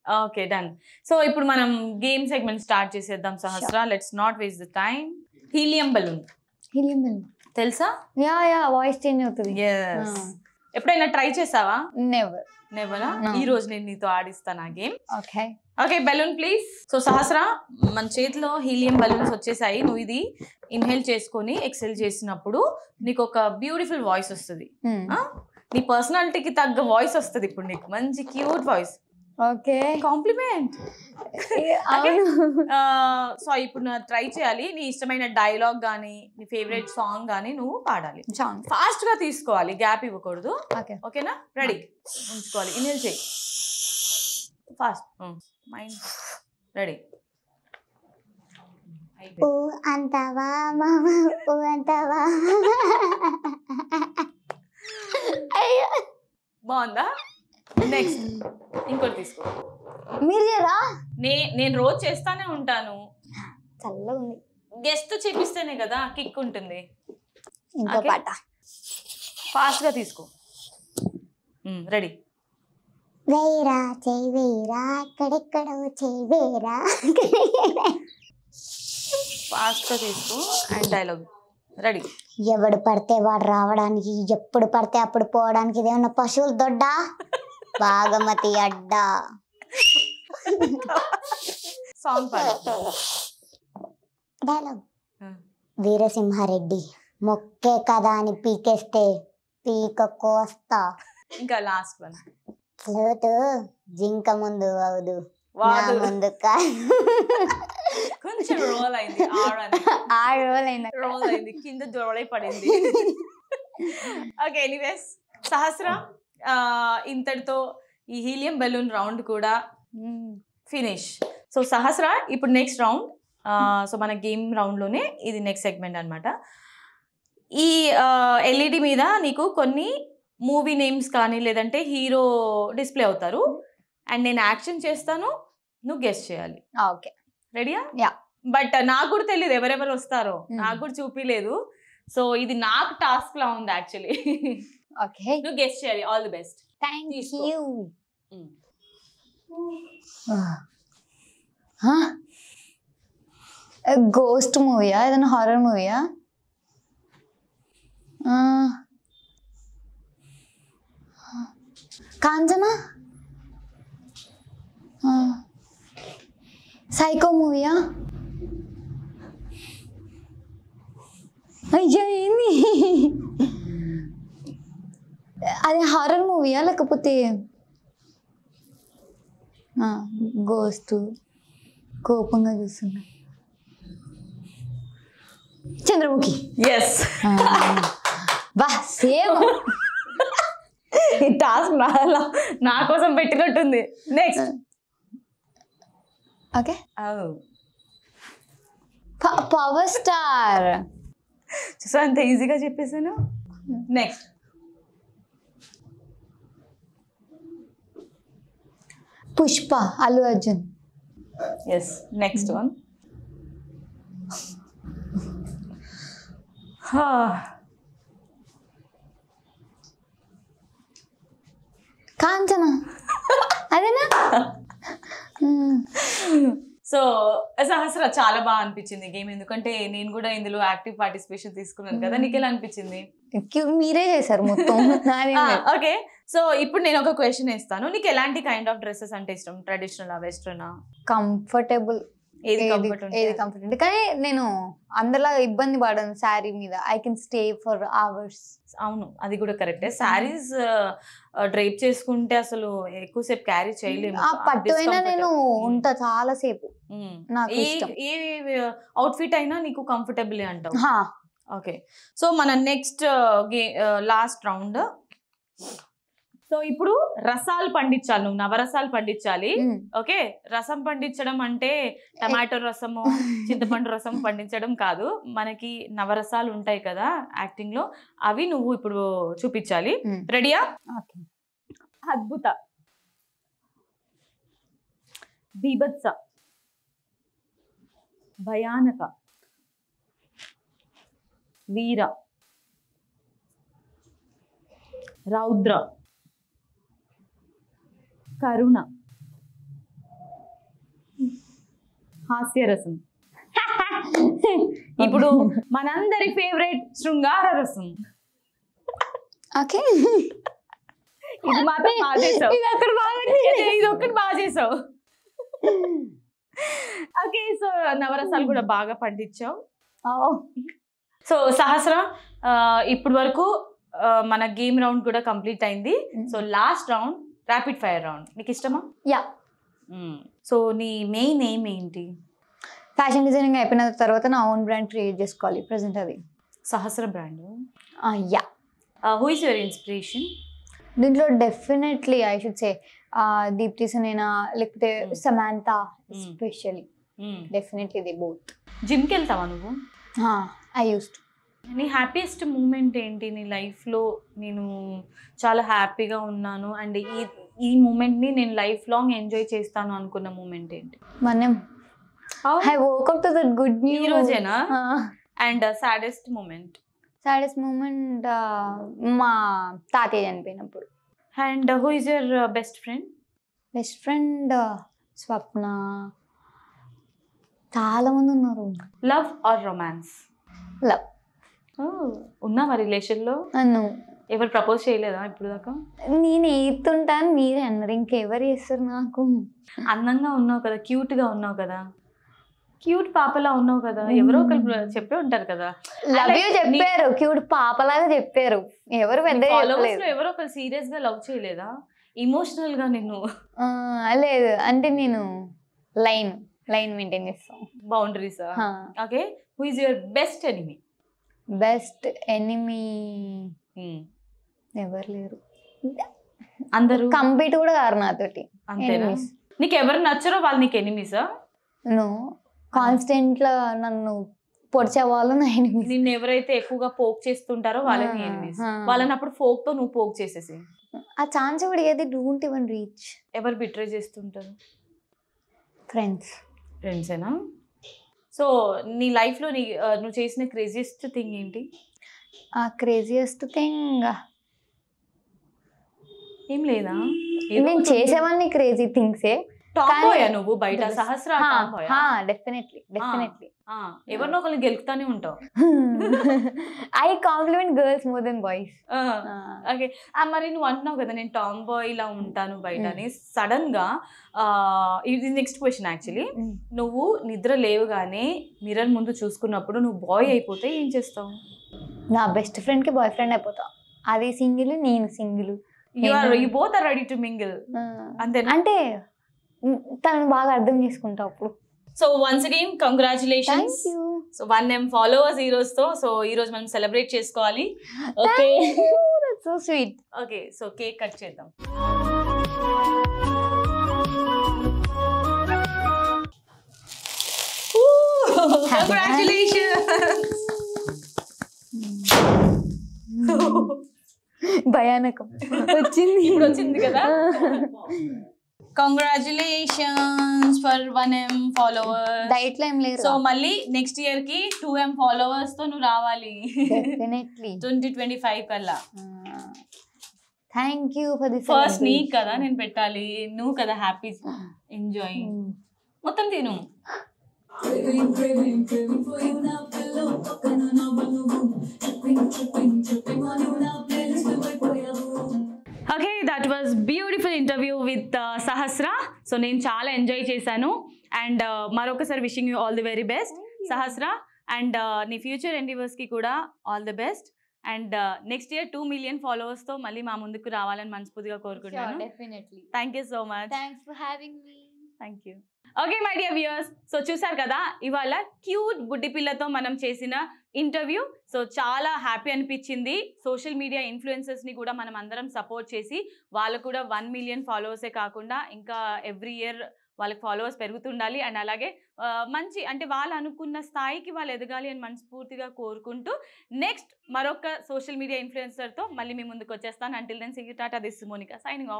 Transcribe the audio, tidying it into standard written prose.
Okay done. So ఇప్పుడు మనం game segment start చేసేద్దాం Sahasra. Let's not waste the time. Helium balloon తెలుసా? Yeah voice change అవుతుంది. ఎప్పుడైనా ట్రై చేసావా? నెవర్. ఈ రోజు నేను నీతో ఆడిస్తాను ఆ game. Okay okay balloon please. So Sahasra మన చేతిలో హీలియం బలూన్స్ వచ్చేసాయి. నువ్వు ఇది ఇన్హేల్ చేసుకొని ఎక్సెల్ చేసినప్పుడు నీకు ఒక బ్యూటిఫుల్ వాయిస్ వస్తుంది. నీ పర్సనాలిటీకి తగ్గ వాయిస్ వస్తుంది ఇప్పుడు నీకు. మంచి cute voice. Okay compliment. So ఇప్పుడు నువ్వు ట్రై చేయాలి. నీ ఇష్టమైన డైలాగ్ కానీ నీ ఫేవరెట్ సాంగ్ కానీ నువ్వు పాడాలి. ఫాస్ట్ గా తీసుకోవాలి, గ్యాప్ ఇవ్వకూడదు. ఓకేనా? రెడీ ఉంచుకోవాలి. ఇన్హేల్ చేయి ఫాస్ట్. Mind ready. అంతవా మామ అంతవా. బాగుందా? నెక్స్ట్ ఇంకోటి తీసుకో. మీరు చేయరా? నేను రోజు చేస్తానే ఉంటాను. చల్లగా ఉంది. గెస్ట్ చేపిస్తేనే కదా కిక్ ఉంటుంది. ఇంకో పాట ఫాస్ట్ గా తీసుకో. రెడీ. వేరా చేయి వేరా ఎక్కడెక్కడో చేయి వేరా. ఫాస్ట్ గా తీసుకో అండ్ డైలాగ్ రెడీ. ఎవడు పడితే వాడు రావడానికి, ఎప్పుడు పడితే అప్పుడు పోవడానికి ఇదేమన్నా పశువుల దొడ్డ, బాగమతి అడ్డ. సాంగ్ పాడు. డైలాగ్. వీరసింహారెడ్డి మొక్కే కదా అని పీకేస్తే పీక కోస్తా. ఇంకా లాస్ట్ వన్. ఫ్లూటు జింక ముందు అవదు ముందు కొంచెం రోల్ అయింది. రోల్ అయింది, కింద జోలై పడింది. ఓకే ఎనీవేస్ సహస్ర, ఇంతటితో ఈ హీలియం బెలూన్ రౌండ్ కూడా ఫినిష్. సో సహస్ర ఇప్పుడు నెక్స్ట్ రౌండ్. సో మన గేమ్ రౌండ్లోనే ఇది నెక్స్ట్ సెగ్మెంట్ అనమాట. ఈ ఎల్ఈడి మీద నీకు కొన్ని మూవీ నేమ్స్ కానీ లేదంటే హీరో డిస్ప్లే అవుతారు అండ్ నేను యాక్షన్ చేస్తాను, నువ్వు గెస్ చేయాలి. ఓకే రెడీయా? యా. బట్ నాకు కూడా తెలియదు ఎవరెవరు వస్తారో, నాకు కూడా చూపిలేదు. సో ఇది నాకు టాస్క్ లా ఉంది యాక్చువల్లీ. ఓకే నువ్వు గెస్ చేయాలి. All the best. Thank you. Ghost మూవీయా? ఏదైనా హారర్ మూవీయా? కాంచనా? సైకో మూవీయా? అయ్యా ఏంది అది? హారర్ మూవీయా లేకపోతే గోస్ట్? కోపంగా చూస్తున్నా. చంద్రముఖి. ఎస్. బా సేమ్. ఈ టాస్క్ నా కోసం పెట్టినట్టుంది. నెక్స్ట్. Okay power star. చూసా అంత ఈజీగా చెప్పేసాను. Next. Pushpa, Allu Arjun. Yes. Next one. Kanchana అదేనా? సో సహస్ర చాలా బాగా అనిపించింది గేమ్, ఎందుకంటే నేను కూడా ఇందులో యాక్టివ్ పార్టిసిపేషన్ తీసుకున్నాను కదా. నీకు ఎలా అనిపించింది? మీరే చేశారు మొత్తం. ఓకే సో ఇప్పుడు నేను ఒక క్వశ్చన్ ఇస్తాను. నీకు ఎలాంటి కైండ్ ఆఫ్ డ్రెస్సెస్ అంటే ఇష్టం? Traditional, western? కంఫర్టబుల్. ఏది కంఫర్ట్ అంటే, కానీ నేను అందులో ఇబ్బంది పడను శారీ మీద. I can stay for hours. అవును అది కూడా కరెక్టే. శారీస్ డ్రైప్ చేసుకుంటే అసలు ఎక్కువసేపు క్యారీ చేయలేము. పట్టు అయినా నేను ఉంటా చాలా సేపు. ఏ అవుట్ఫిట్ అయినా నీకు కంఫర్టబుల్ అంటావు. ఓకే సో మన నెక్స్ట్ లాస్ట్ రౌండ్. సో ఇప్పుడు రసాలు పండించాలి, నువ్వు నవరసాలు పండించాలి. ఓకే రసం పండించడం అంటే టమాటో రసము, చింతపండు రసం పండించడం కాదు. మనకి నవరసాలు ఉంటాయి కదా యాక్టింగ్ లో, అవి నువ్వు ఇప్పుడు చూపించాలి. రెడీయా? అద్భుత, బీభత్స, భయానక, వీర, రౌద్ర, కరుణ, హాస్యరసం. ఇప్పుడు మనందరి ఫేవరెట్ శృంగార రసం. ఓకే, ఇది మాత్రం బాగా చేసావు. ఇది ఒక్కటి బాగా చేసావు. ఓకే, సో నవరసాలు కూడా బాగా పండించావు. సో సహస్ర, ఇప్పుడు వరకు మన గేమ్ రౌండ్ కూడా కంప్లీట్ అయింది. So last round rapid fire round. నీకు ఇష్టమా? యా. సో నీ మెయిన్ ఎయిమ్ ఏంటి? ఫ్యాషన్ డిజైనింగ్ అయిపోయిన తర్వాత నా ఓన్ బ్రాండ్ క్రియేట్ చేసుకోవాలి. ప్రెసెంట్ అది Sahasra brand. Yeah. Who is your inspiration? దీంట్లో definitely I should say Deepthi Sunaina, లేకపోతే Samantha especially. Definitely they both. జిమ్కి వెళ్తావా నువ్వు? I used. నీ హ్యాపీయెస్ట్ మూమెంట్ ఏంటి నీ లైఫ్లో? నేను చాలా హ్యాపీగా ఉన్నాను అండ్ ఈ మూమెంట్ని నేను లైఫ్ లాంగ్ ఎంజాయ్ చేస్తాను అనుకున్న మూమెంట్ ఏంటి? మనం I woke up to that good news. ఈ రోజేనా? And saddest moment? Saddest moment మా తాతయ్య చనిపోయినప్పుడు. And who is your best friend? Best friend Swapna. చాలా మంది ఉన్నారు. Love or romance? లవ్. ఉన్నావా రిలేషన్లో? నన్ను ఎవరు ప్రపోజ్ చేయలేదా ఇప్పుడు దాకా? నేను ఎత్తుంటాను, మీరే అన్నారు. ఇంకెవరు చేస్తారు నాకు? అందంగా ఉన్నావు కదా, క్యూట్గా ఉన్నావు కదా, క్యూట్ పాపలా ఉన్నావు కదా, ఎవరో ఒకరు చెప్పే ఉంటారు కదా. లవ్ యూ చెప్పారు, క్యూట్ పాపలాగా చెప్పారు. ఎవరు పెద్ద ఎవరో ఒకరు సీరియస్ గా లవ్ చేయలేదా? ఎమోషనల్ గా నిన్ను? లేదు, అంటే నేను లైన్ మెయింటైన్ చేస్తాను. Boundaries. Okay, who is your best enemy? Best enemy ఎవరు లేరు. అందరూ కంపీట్ కూడా కారు నాతోటి. అంతేనా? నీకు ఎవరు నచ్చరో వాళ్ళు నీకు ఎనిమీసా? నో, కాన్స్టెంట్ గా నన్ను పొడిచే వాళ్ళు నా ఎనిమీస్. నిన్ను ఎవరైతే ఎక్కువగా పోక్ చేస్తుంటారో వాళ్ళని ఎనిమీస్. వాళ్ళని అప్పుడు ఫోక్ తో నువ్వు పోక్ చేసేసి ఆ ఛాన్స్ కూడా ఏది డోంట్ ఈవెన్ రీచ్. ఎవరు బిట్రే చేస్తుంటారు? ఫ్రెండ్సేనా? సో నీ లైఫ్లో నువ్వు చేసిన క్రేజియెస్ట్ థింగ్ ఏంటి? ఆ క్రేజియెస్ట్ థింగ్ ఏం లేదా? నేను చేసేవన్నీ క్రేజీ థింగ్సే. టాంబాయ్ నువ్వు బయట? సహస్ర డెఫినెట్లీ. ఎవరినో ఒకరిని గెలుపుతానే ఉంటావు. I complement girls more than boys. Okay, మరి నువ్వు అంటున్నావు కదా నేను టామ్ బాయ్ ఇలా ఉంటాను బయట అని. సడన్ గా ఇది నెక్స్ట్ క్వశ్చన్ యాక్చువల్లీ. నువ్వు నిద్ర లేవుగానే మిర్రర్ ముందు చూసుకున్నప్పుడు నువ్వు బాయ్ అయిపోతే ఏం చేస్తావు? నా బెస్ట్ ఫ్రెండ్ కి బాయ్ ఫ్రెండ్ అయిపోతా. అది సింగిల్, నేను single. You both are ready to mingle. అంతేనా? అంటే తనను బాగా అర్థం చేసుకుంటా అప్పుడు. So once again congratulations. So 1M followers ఈ రోజుతో. సో ఈ రోజు మనం సెలబ్రేట్ చేసుకోవాలి. Okay, so sweet. Okay, so cake cut చేద్దాం. కంగ్రాచులేషన్స్. భయానకం వచ్చింది, ఇప్పుడు వచ్చింది కదా. Congratulations for 1M followers. Diet లో ఏం లేదు. సో మళ్ళీ నెక్స్ట్ ఇయర్ కి 2M ఫాలోవర్స్ తో నువ్వు రావాలి. డెఫినెట్లీ 2025 కల్లా. Thank you for this. First నీకు కదా నేను పెట్టాలి, నువ్వు కదా హ్యాపీ ఎంజాయ్. మొత్తం తిను. Okay, that was beautiful interview with Sahasra. So నేను చాలా ఎంజాయ్ చేశాను. అండ్ మరొకసారి wishing you all the very best Sahasra. And నీ ఫ్యూచర్ ఎండివర్స్కి కూడా all the best. And next year 2 million ఫాలోవర్స్తో మళ్ళీ మా ముందుకు రావాలని మనస్ఫూర్తిగా కోరుకుంటున్నాను. Thank you so much. Thanks for having me. Thank you. Okay my dear viewers, so చూసారు కదా ఇవాళ క్యూట్ బుడ్డి పిల్లతో మనం చేసిన ఇంటర్వ్యూ. సో చాలా హ్యాపీ అనిపించింది. సోషల్ మీడియా ఇన్ఫ్లుయెన్సర్స్ని కూడా మనం అందరం సపోర్ట్ చేసి వాళ్ళు కూడా 1 million ఫాలోవర్సే కాకుండా ఇంకా ఎవ్రీ ఇయర్ వాళ్ళకి ఫాలోవర్స్ పెరుగుతుండాలి. అండ్ అలాగే మంచి అంటే వాళ్ళు అనుకున్న స్థాయికి వాళ్ళు ఎదగాలి అని మనస్ఫూర్తిగా కోరుకుంటూ నెక్స్ట్ మరొక సోషల్ మీడియా ఇన్ఫ్లుయెన్సర్తో మళ్ళీ మీ ముందుకు వచ్చేస్తాను. అంటిల్ దెన్ సీ యూ, టాటా, this is Monica signing of.